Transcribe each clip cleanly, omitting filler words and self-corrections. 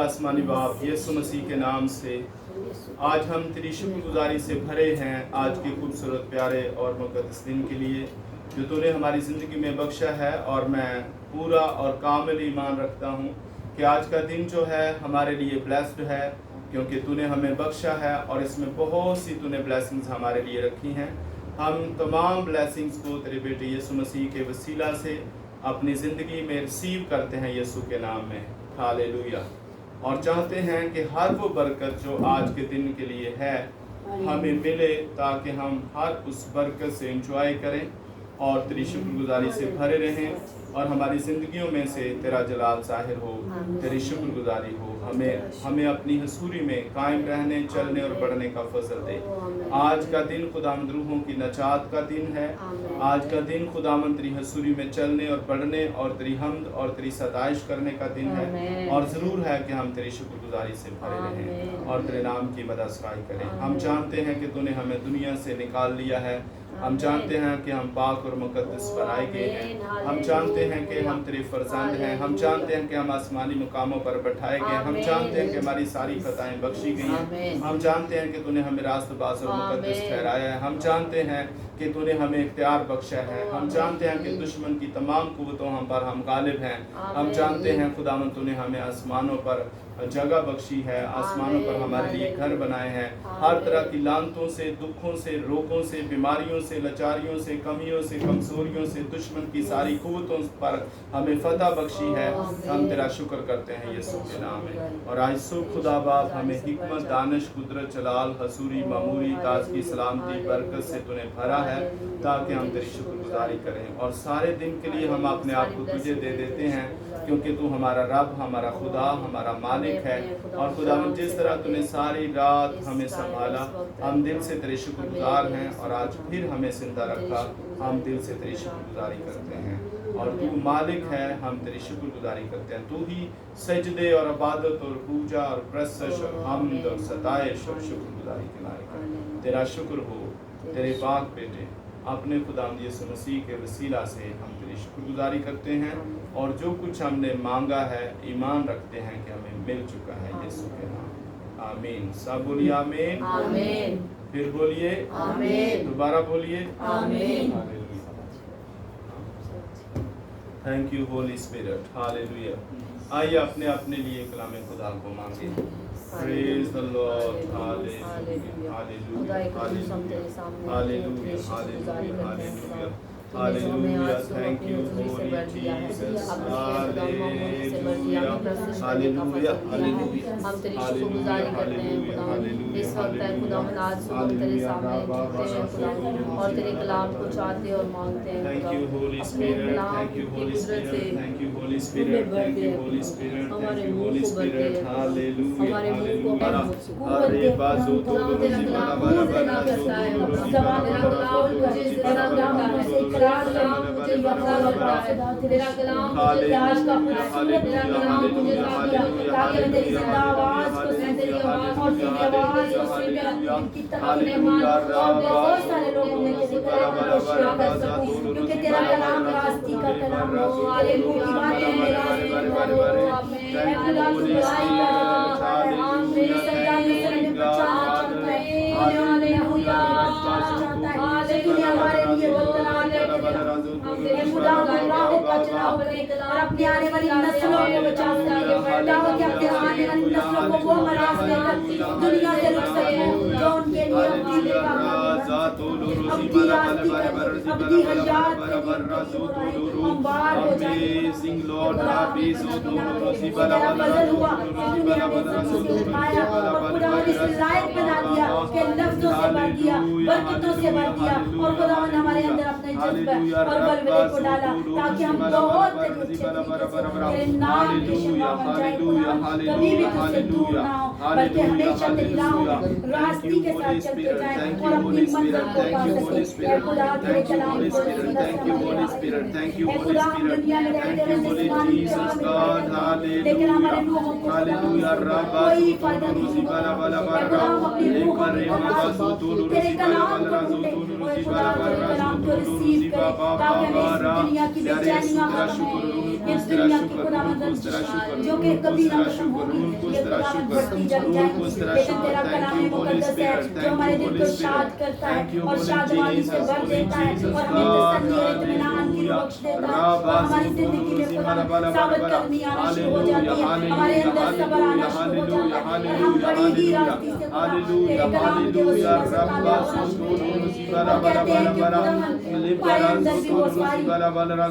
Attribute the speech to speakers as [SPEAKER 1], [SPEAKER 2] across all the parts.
[SPEAKER 1] आसमानी बाप यीशु मसीह के नाम से आज हम तेरी शुक्रगुजारी से भरे हैं आज के खूबसूरत प्यारे और मुक़द्दस दिन के लिए जो तूने हमारी ज़िंदगी में बख्शा है। और मैं पूरा और कामिल ईमान रखता हूँ कि आज का दिन जो है हमारे लिए ब्लेस्ड है, क्योंकि तूने हमें बख्शा है और इसमें बहुत सी तूने ब्लेसिंग्स हमारे लिए रखी हैं। हम तमाम ब्लेसिंग्स को तेरे बेटे यीशु मसीह के वसीला से अपनी ज़िंदगी में रिसीव करते हैं यीशु के नाम में। हालेलुया। और चाहते हैं कि हर वो बरकत जो आज के दिन के लिए है हमें मिले, ताकि हम हर उस बरकत से एंजॉय करें और तेरी शुक्रगुजारी से भरे रहें और हमारी ज़िंदगियों में से तेरा जलाल ज़ाहिर हो, तेरी शुक्रगुजारी हो। हमें अपनी हसूरी में कायम रहने, चलने और बढ़ने का फजल दे। आज का दिन खुदावंद रूहों की नजात का दिन है। आज का दिन खुदावंद तेरी हसूरी में चलने और बढ़ने और तेरी हम्द और तेरी सताइश करने का दिन है। और ज़रूर है कि हम तेरी शुक्रगुजारी से भरे रहें और तेरे नाम की मददगारी करें। हम जानते हैं कि तूने हमें दुनिया से निकाल लिया है। हम जानते हैं कि हम पाक और मुक़द्दस बनाए गए हैं। हम जानते हैं कि हम तेरे फर्जंद हैं। हम जानते हैं कि हम आसमानी मुकामों पर बैठाए गए। हम जानते हैं कि हमारी सारी खताएं बख्शी गई हैं। हम जानते हैं कि तूने हमें रास्तबाज़ और मुक़द्दस ठहराया है। हम जानते हैं कि तूने हमें इख्तियार बख्शा है। हम जानते हैं कि दुश्मन की तमाम कुव्वतों हम पर हम गालिब हैं। हम जानते हैं खुदावंद तूने हमें आसमानों पर जगह बख्शी है, आसमानों पर हमारे लिए घर बनाए हैं। हर तरह की लानतों से, दुखों से, रोगों से, बीमारियों से, लाचारियों से, कमियों से, कमजोरियों से, दुश्मन की सारी कुव्वतों पर हमें फतह बख्शी है। हम तेरा शुक्र करते हैं यीशु के नाम में। और आज सुबह खुदा बाप हमें हिकमत, दानिश, कुदरत, जलाल, हसूरी, मामूरी, ताजगी, सलामती, बरकत से तूने भरा है, ताकि हम तेरी शुक्रगुजारी करें। और सारे दिन के लिए हम अपने आप को तुझे दे देते हैं, क्योंकि तू हमारा रब, हमारा खुदा, हमारा मालिक है। और खुदावंद जिस तरह तूने सारी रात हमें संभाला, हम दिल से तेरे शुक्रगुजार हैं। और आज फिर हमें जिंदा रखा, हम दिल से तेरी शुक्रगुजारी करते हैं। और तू मालिक है, हम तेरी शुक्रगुजारी करते हैं। तू ही सजदे और इबादत और पूजा और प्रशंसा और हम्द और सताइश और शुक्रगुजारी के लायक है। तेरा शुक्र हो तेरे पाक बेटे अपने खुदावंद यीशु मसीह के वसीला से हम तेरी शुक्रगुजारी करते हैं। और जो कुछ हमने मांगा है ईमान रखते हैं कि हमें मिल चुका है यीशु के नाम। आमीन। सब बोलिए आमीन।
[SPEAKER 2] आमीन।
[SPEAKER 1] फिर बोलिए
[SPEAKER 2] आमीन।
[SPEAKER 1] दोबारा बोलिए
[SPEAKER 2] आमीन।
[SPEAKER 1] Thank you holy spirit. Hallelujah. आइए अपने अपने लिए कलाम खुदा को मांगे। Praise the Lord. Hallelujah. Hallelujah. Hallelujah. Hallelujah. Hallelujah. Hallelujah. Thank you, Holy Jesus. Hallelujah. Hallelujah. Hallelujah.
[SPEAKER 2] हम तेरी शुक्रगुजारी करते हैं खुदावंद। इस वक्त है खुदावंद, आज सुबह हम तेरे सामने झुकते हैं खुदावंद और तेरे कलाम को चाहते और मांगते हैं।
[SPEAKER 1] Thank you, Holy Spirit. Thank you, Holy Spirit. Thank you, Holy Spirit. Thank you, Holy Spirit. Thank you, Holy Spirit. Hallelujah. Hallelujah. अरे बाजू तो
[SPEAKER 2] तेरा कलाम मुझे ना करता है, तेरा कलाम मुझे जिंदा करता है, तेरा कलाम मुझे बता करता है, तेरा कलाम मुझे प्यास का खूबसूरत, तेरा कलाम मुझे ताकि मैं तेरी जिंदा आवाज को सुन, तेरी आवाज और तेरी आवाज को सुनकर की तरह अपने मन और बहुत सारे लोगों में तेरे कलाम को शेयर कर सकूं, क्योंकि तेरा कलाम रास्ते का कलाम हो। हालेलुया। की बातें मेरा करो, मैं खुदा की बुराई कर आमीन। सैतान से हमें बचाना चाहता है। हालेलुया। हालेलुया। हमारे लिए वो कलाम है, हम खुदा गुनाहों का चुनाव करें और अपनी आने वाली नस्लों को बचा सके, ताकि अपनी आने वाली नस्लों को वो मराज देकर दुनिया से रुक सके जो उनके लिए अब्दी का अब्दी हयात हम बाहर हो जाएं। तेरा बदल हुआ दुनिया में सबसे पाया और खुदा ने इस लायक बना दिया कि लफ्जों से भर दिया, बरकतों से भर दिया। और खुदा ने हमारे अंदर अपने जज्बे और बलबले को डाला, ताकि हम बहुत तेरे नाम की शफा बन जाएं। कभी भी तुझसे दूर ना हो, बल्कि हमेशा तेरी राहों रास्ते के साथ चलते जाएं और अपनी मंजिल को पा सकें। ऐ खुदा तेरे कलाम को सीधा समझ, ऐ खुदा हम दुनिया में रहते हुए जिस्मानी लेकिन हमारे रूहों को कोई फायदा नहीं होगा। ऐ खुदा हम अपनी रूहों को तेरे कलाम कलाम को ढूंढे और खुदा तेरे कलाम को रिसीव करे ताकि हमें इस दुनिया की बेचैनियां खत्म हो, इस दुनिया की खुदावंद जो कि कभी ना खत्म होगी, ये खुदावंद बढ़ती जल जाएगी। लेकिन तेरा कलाम मुकद्दस है जो हमारे दिल को शाद करता है और शादमानी से भर देता है और हमें तसल्ली और इत्मीनान की बख्श देता है और हमारी जिंदगी में खुदा साबित कदमी आना शुरू हो जाती है, हमारे अंदर सब्र आना शुरू हो जाता है और हम बड़ी ही रास्ते से खुदा तेरे कलाम के वसीले से ताला होना शुरू हो जाते हैं और कहते हैं कि खुदावंद हमारे अंदर भी वो सारी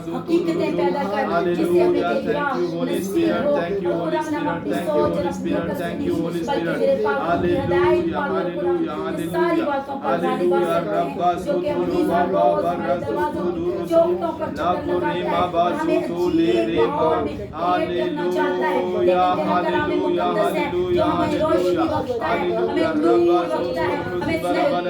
[SPEAKER 2] हकीकतें पैदा कर जिससे हमें एक राह नसीब हो और खुदावंद हम अपनी सोच और अपनी कसम नहीं बल्कि तेरे पाक की हिदायत पाकर खुदा सारी बातों पर जाने वाले जो कि अपनी रोज हमारे दरवाजों चौखटों पर चक्कर लगाता है, हमें अच्छी माहौल में भेंट करना चाहता है। लेकिन तेरा कलाम मुकद्दस है जो हमें रोशनी बख्शता है, हमें नूर बख्शता है, हमें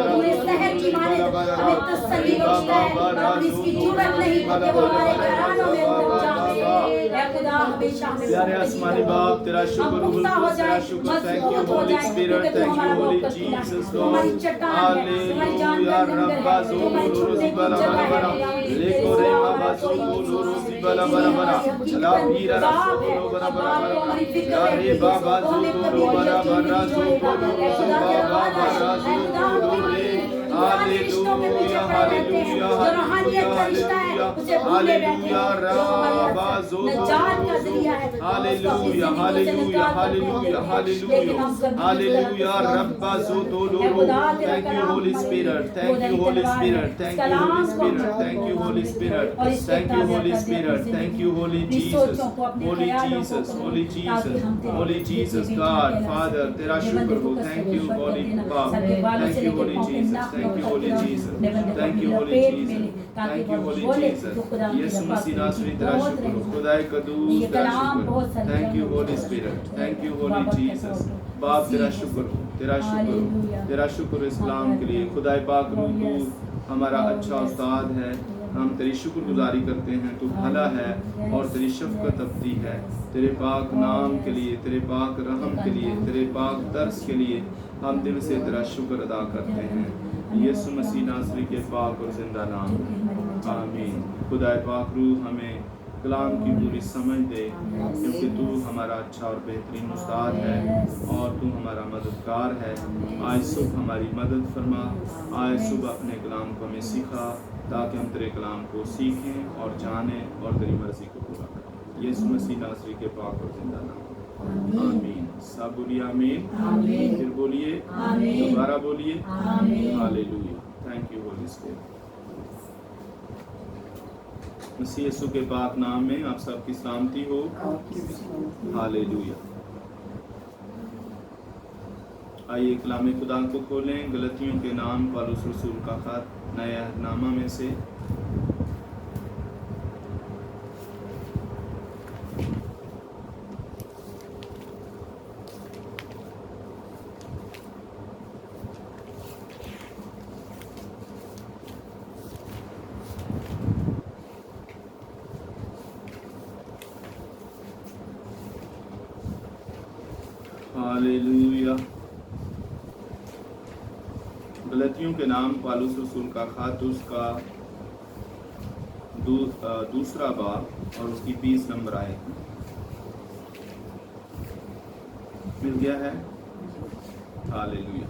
[SPEAKER 2] पूरे शहर की माने हमें तसल्ली बख्शता है और हम इसकी जरूरत नहीं कि वो हमारे घरानों में अंदर जाए। ऐ खुदा हमेशा हमें
[SPEAKER 1] प्यारे आसमानी बाप तेरा शुक्र हो जाए, thank you holy spirit, thank you holy Jesus
[SPEAKER 2] हमारी चट्टान है, हमारी जान का लंगर है, जो हमारी छूटने की जगह है,
[SPEAKER 1] लेको रे बाबा सो रोसी बला बला बला चला पीरा सो बला बला बला रे बाबा सो बला बला सो बाबा बला सो रे हालेलुया हालेलुया हालेलुया रब्बा सो hallelujah hallelujah hallelujah hallelujah hallelujah रब्बा सो thank you holy spirit, thank you holy spirit, thank you holy spirit, thank you holy spirit, thank you holy spirit, thank you holy Jesus, holy Jesus, holy Jesus, holy Jesus God father तेरा शुक्र हो, thank you holy बाप, thank you holy Jesus, thank you holy Jesus, thank you holy Jesus, thank you holy Jesus, यीशु मसीह नासरी तेरा शुक्र हो, खुदाए कदूस तेरा शुक्र, thank you holy spirit, thank you holy Jesus, बाप तेरा शुक्र हो, तेरा शुक्र हो, तेरा शुक्र इस कलाम के लिए। खुदाए पाक रूह तू हमारा अच्छा उस्ताद है, हम तेरी शुक्रगुजारी करते हैं, तू भला है और तेरी शफकत अबदी है। तेरे पाक नाम के लिए, तेरे पाक रहम के लिए, तेरे पाक दर्स के लिए हम दिल से तेरा शुक्र अदा करते हैं। यीशु मसीह नासरी के पाक और जिंदा नाम, आमीन। खुदाए पाक रूह हमें कलाम की पूरी समझ दे, क्योंकि तू हमारा अच्छा और बेहतरीन उस्ताद है और तू हमारा मददगार है। आज सुबह हमारी मदद फरमा, आज सुबह अपने कलाम को हमें सिखा ताकि हम तेरे कलाम को सीखें और जानें और तेरी मर्जी को पूरा करें। यीशु मसीह नासरी के पाक और जिंदा नाम, आमीन। सब बोलिए आमीन, फिर बोलिए, दोबारा बोलिए, hallelujah. Thank you holy spirit. मसीह यीशु के पाक नाम में आप सबकी सलामती हो, हालेलुया। आइए कलाम खुदा को खोलें, गलतियों के नाम पौलुस रसूल का खत नए अहदनामा में से। हालेलुया। गलतियों के नाम पौलुस रसूल का खत, उसका दूसरा बाब और उसकी 20 नंबर आयत मिल गया है। हालेलुया।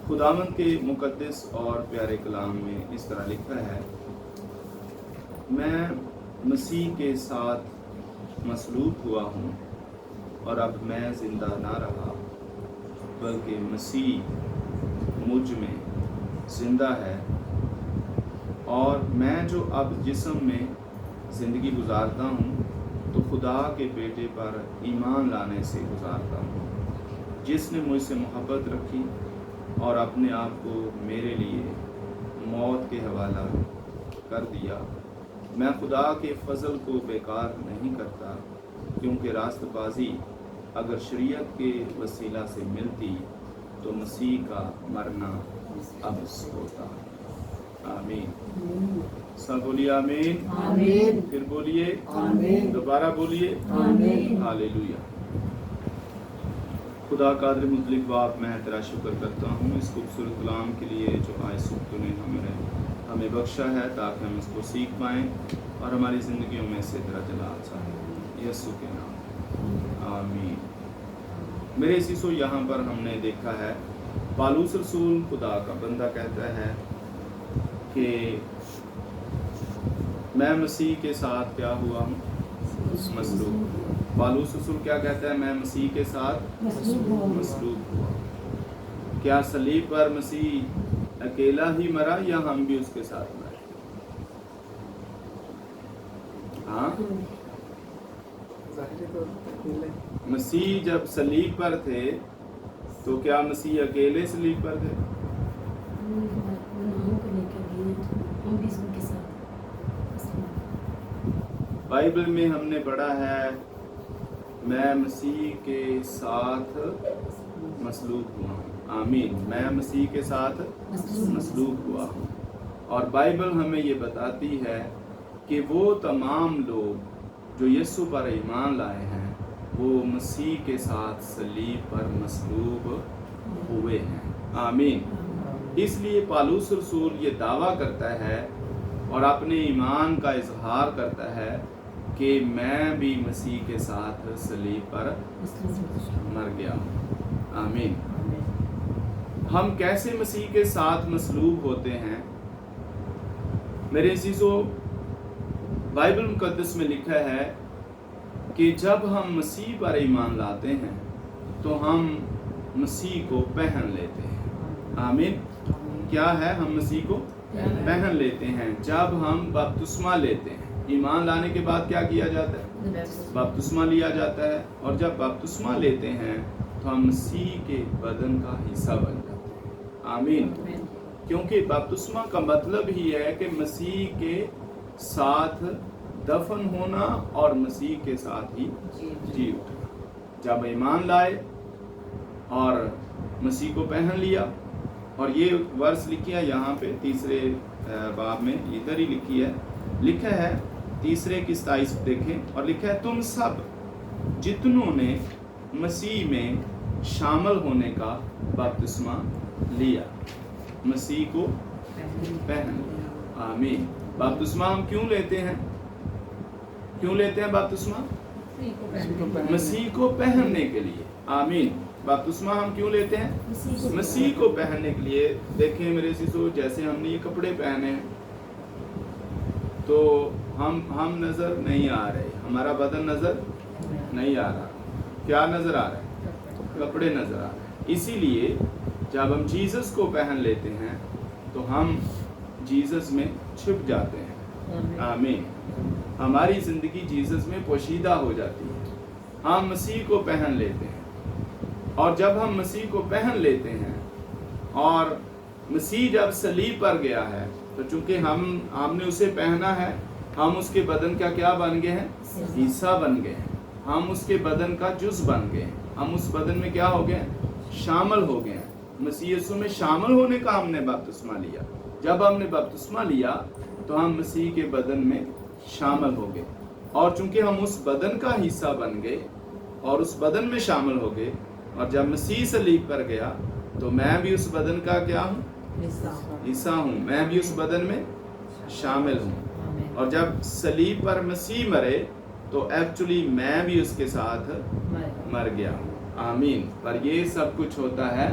[SPEAKER 1] खुदावंद के मुकद्दस और प्यारे कलाम में इस तरह लिखा है, मैं मसीह के साथ मसलूब हुआ हूँ और अब मैं जिंदा ना रहा, बल्कि मसीह मुझ में जिंदा है, और मैं जो अब जिस्म में ज़िंदगी गुजारता हूँ तो खुदा के बेटे पर ईमान लाने से गुजारता हूँ, जिसने मुझसे मोहब्बत रखी और अपने आप को मेरे लिए मौत के हवाला कर दिया। मैं खुदा के फजल को बेकार नहीं करता, क्योंकि रास्तबाजी अगर शरीयत के वसीला से मिलती तो मसीह का मरना अबस होता। आमीन। सब बोलिए आमीन, आमीन। फिर बोलिए आमीन, दोबारा बोलिए आमीन। हालेलुया। खुदा कादिर मुतलिक बाप, मैं तेरा शुक्र करता हूँ इस खूबसूरत कलाम के लिए जो आज सुबह तूने हमें बख्शा है, ताकि हम इसको सीख पाएँ और हमारी ज़िंदगियों में से तेरा जलाल चाहे, यीशु के नाम आमीन। मेरे इसीसो यहाँ पर हमने देखा है पालूस रसूल खुदा का बंदा कहता है कि मैं मसीह के साथ क्या हुआ हूँ, मसलूब। पालूस रसूल क्या कहता है, मैं मसीह के साथ मसलूब हुआ। क्या सलीब पर मसीह अकेला ही मरा या हम भी उसके साथ मरे? हाँ, मसीह जब सलीब पर थे तो क्या मसीह अकेले सलीब पर थे? बाइबल में हमने पढ़ा है मैं मसीह के साथ मसलूब हुआ हूँ। आमीन। मैं मसीह के साथ मसलूब हुआ हूँ। और बाइबल हमें ये बताती है कि वो तमाम लोग जो यीशु पर ईमान लाए हैं वो मसीह के साथ सलीब पर मसलूब हुए हैं। आमीन। इसलिए पालूस रसूल ये दावा करता है और अपने ईमान का इजहार करता है कि मैं भी मसीह के साथ सलीब पर मर गया हूँ। आमीन। हम कैसे मसीह के साथ मसलूब होते हैं? मेरे अज़ीज़ों, बाइबल मुकद्दस में लिखा है कि जब हम मसीह पर ईमान लाते हैं तो हम मसीह को पहन लेते हैं। आमीन। क्या है? हम मसीह को पहन लेते हैं। जब हम बपतिस्मा लेते हैं, ईमान लाने के बाद क्या किया जाता है? बपतिस्मा लिया जाता है। और जब बपतिस्मा लेते हैं तो हम मसीह के बदन का हिस्सा बन जाते हैं। आमीन। क्योंकि बपतिस्मा का मतलब ही है कि मसीह के साथ दफन होना और मसीह के साथ ही जी उठना। जब ईमान लाए और मसीह को पहन लिया, और ये वर्स लिखी है यहाँ पे तीसरे बाब में, इधर ही लिखी है, लिखा है 3:27 देखें, और लिखा है तुम सब जितनों ने मसीह में शामिल होने का बपतिस्मा लिया, मसीह को पहन लिया। आमीन। बपतिस्मा हम क्यों लेते हैं? क्यों लेते हैं बपतिस्मा? मसीह को पहनने के लिए। आमीन। बपतिस्मा हम क्यों लेते हैं? मसीह को पहनने के लिए। देखें मेरे अज़ीज़ों, जैसे हमने ये कपड़े पहने हैं तो हम नजर नहीं आ रहे, हमारा बदन नजर नहीं आ रहा। क्या नजर आ रहा है? कपड़े नजर आ रहे हैं। इसीलिए जब हम जीसस को पहन लेते हैं तो हम जीसस में छिप जाते हैं। आमीन। हमारी जिंदगी जीसस में पोशीदा हो जाती है। हम मसीह को पहन लेते हैं, और जब हम मसीह को पहन लेते हैं और मसीह जब सलीब पर गया है तो चूंकि हमने उसे पहना है, हम उसके बदन का क्या बन गए हैं? हिस्सा बन गए हैं। हम उसके बदन का जुज़ बन गए। हम उस बदन में क्या हो गए? शामिल हो गए। मसीह यीशु में शामिल होने का हमने बपतिस्मा लिया। जब हमने बपतिस्मा लिया तो हम मसीह के बदन में शामिल हो गए, और चूंकि हम उस बदन का हिस्सा बन गए और उस बदन में शामिल हो गए, और जब मसीह सलीब पर गया तो मैं भी उस बदन का क्या हूँ? हिस्सा हूँ। मैं भी उस बदन में शामिल हूँ। और जब सलीब पर मसीह मरे तो एक्चुअली मैं भी उसके साथ मर गया हूँ। आमीन। पर ये सब कुछ होता है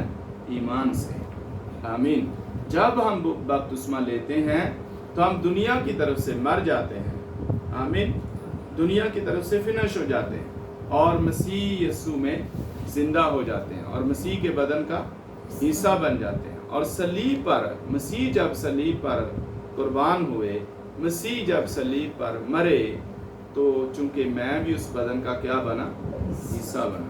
[SPEAKER 1] ईमान से। आमीन। जब हम बपतिस्मा लेते हैं तो हम दुनिया की तरफ से मर जाते हैं। आमीन। दुनिया की तरफ से फिनिश हो जाते हैं और मसीह यीशु में जिंदा हो जाते हैं और मसीह के बदन का हिस्सा बन जाते हैं। और सलीब पर मसीह जब सलीब पर कुर्बान हुए, मसीह जब सलीब पर मरे, तो चूंकि मैं भी उस बदन का क्या बना? हिस्सा बना।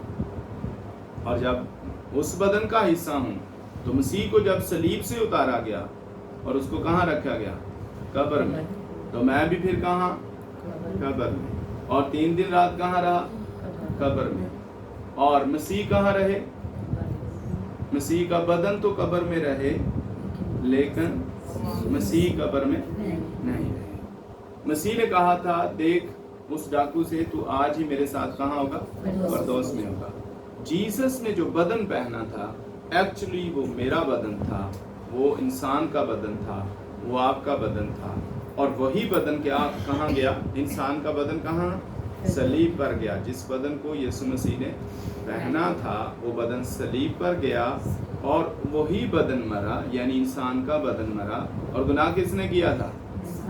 [SPEAKER 1] और जब उस बदन का हिस्सा हूँ तो मसीह को जब सलीब से उतारा गया और उसको कहाँ रखा गया? कब्र में। तो मैं भी फिर कहाँ? कब्र में। और 3 दिन रात कहाँ रहा? कब्र में। और मसीह कहाँ रहे? मसीह का बदन तो कब्र में रहे, लेकिन मसीह कब्र में नहीं रहे। मसीह ने कहा था, देख उस डाकू से तू आज ही मेरे साथ कहाँ होगा? परदोस में होगा। जीसस ने जो बदन पहना था एक्चुअली वो मेरा बदन था, वो इंसान का बदन था, वो आपका बदन था। और वही बदन क्या कहाँ गया? इंसान का बदन कहाँ? सलीब पर गया। जिस बदन को यीशु मसीह ने पहना था वो बदन सलीब पर गया और वही बदन मरा, यानी इंसान का बदन मरा। और गुनाह किसने किया था?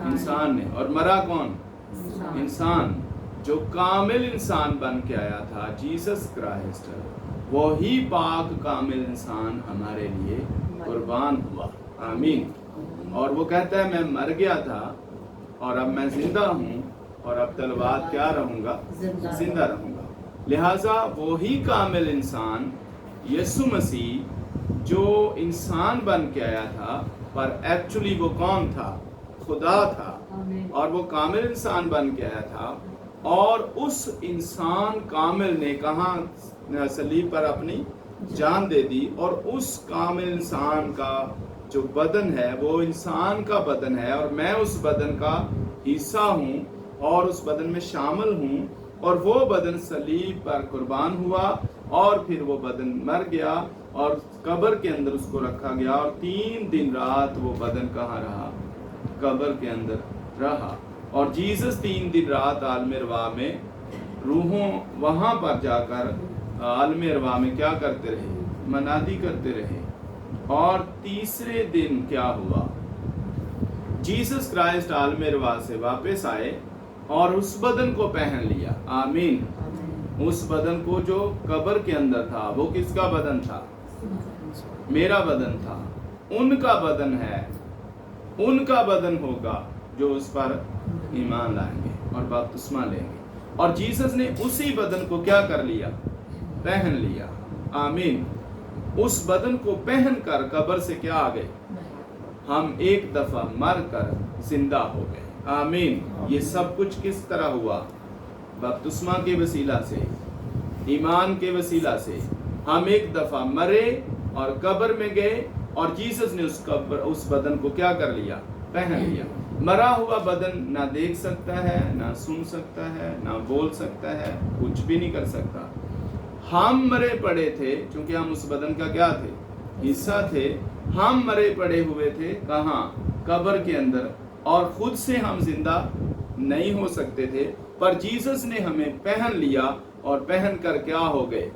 [SPEAKER 1] इंसान ने। और मरा कौन? इंसान। जो कामिल इंसान बन के आया था, जीसस क्राइस्ट, वही पाक कामिल इंसान हमारे लिए कुर्बान हुआ। आमीन। और वो कहता है मैं मर गया था और अब मैं जिंदा हूँ और अब तलवार क्या रहूंगा? जिंदा रहूंगा। लिहाजा वही कामिल इंसान यीशु मसीह जो इंसान बन के आया था, पर एक्चुअली वो कौन था? खुदा था। और वो कामिल इंसान बन के आया था और उस इंसान कामिल ने कहाँ सलीब पर अपनी जान दे दी। और उस कामिल इंसान का जो बदन है वो इंसान का बदन है और मैं उस बदन का हिस्सा हूँ और उस बदन में शामिल हूँ। और वो बदन सलीब पर कुर्बान हुआ और फिर वो बदन मर गया और कब्र के अंदर उसको रखा गया और 3 दिन रात वो बदन कहाँ रहा? कब्र के अंदर रहा। और जीसस 3 दिन रात आलम अरवाह में रूहों वहां पर जाकर आलम अरवाह में क्या करते रहे? मनादी करते रहे। और तीसरे दिन क्या हुआ? जीसस क्राइस्ट आलम अरवाह से वापस आए और उस बदन को पहन लिया। आमीन। उस बदन को जो कब्र के अंदर था, वो किसका बदन था? मेरा बदन था। उनका बदन है, उनका बदन होगा जो उस पर ईमान लाएंगे और बपतिस्मा लेंगे। और जीसस ने उसी बदन को क्या कर लिया? पहन लिया। आमीन। उस बदन को पहन कर कब्र से क्या आ गए? हम एक दफा मर कर जिंदा हो गए। आमीन। ये सब कुछ किस तरह हुआ? बपतिस्मा के वसीला से, ईमान के वसीला से। हम एक दफा मरे और कब्र में गए और जीसस ने उस बदन को क्या कर लिया? पहन लिया। मरा हुआ बदन ना देख सकता है, ना सुन सकता है, ना बोल सकता है, कुछ भी नहीं कर सकता। हम मरे पड़े थे क्योंकि हम उस बदन का क्या थे? हिस्सा थे। हम मरे पड़े हुए थे कहाँ? कब्र के अंदर। और खुद से हम जिंदा नहीं हो सकते थे, पर जीसस ने हमें पहन लिया और पहन कर क्या हो गए?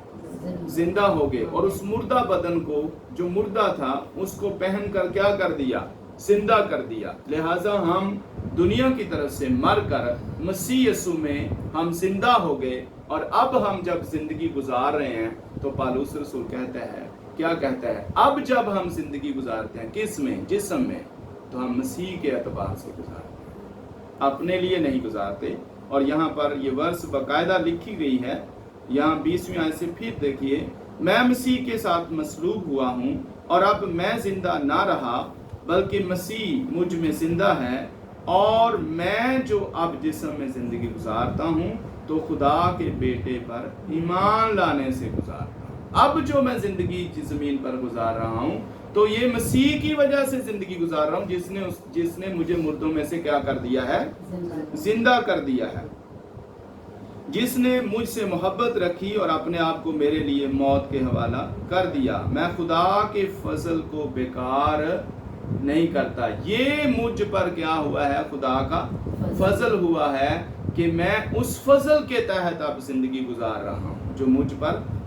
[SPEAKER 1] जिंदा हो गए। और उस मुर्दा बदन को, जो मुर्दा था, उसको पहन कर क्या कर दिया? जिंदा कर दिया। लिहाजा हम दुनिया की तरफ से मर कर मसीह यीशु में हम जिंदा हो गए। और अब हम जब जिंदगी गुजार रहे हैं तो पौलुस रसूल कहता है, क्या कहता है? अब जब हम जिंदगी गुजारते हैं किस में? जिस्म में, तो हम मसीह के एतबार से गुजारते हैं, अपने लिए नहीं गुजारते। और यहाँ पर ये वर्ष बाकायदा लिखी गई है। यहाँ 20वीं आयत से फिर देखिए, मैं मसीह के साथ मसलूब हुआ हूँ और अब मैं जिंदा ना रहा बल्कि मसीह मुझ में जिंदा है। और मैं जो अब जिस्म में जिंदगी गुजारता हूँ तो खुदा के बेटे पर ईमान लाने से गुजारता हूँ। अब जो मैं जिंदगी जमीन पर गुजार रहा हूँ तो ये मसीह की वजह से जिंदगी गुजार रहा हूँ, जिसने मुझे मुर्दों में से क्या कर दिया है? जिंदा कर दिया है। जिसने मुझसे मोहब्बत रखी और अपने आप को मेरे लिए मौत के हवाला कर दिया। मैं खुदा के फजल को बेकार नहीं करता। ये मुझ पर क्या हुआ है? खुदा का फजल हुआ है कि मैं उस फजल के तहत अब जिंदगी गुजार रहा हूँ जो मुझ पर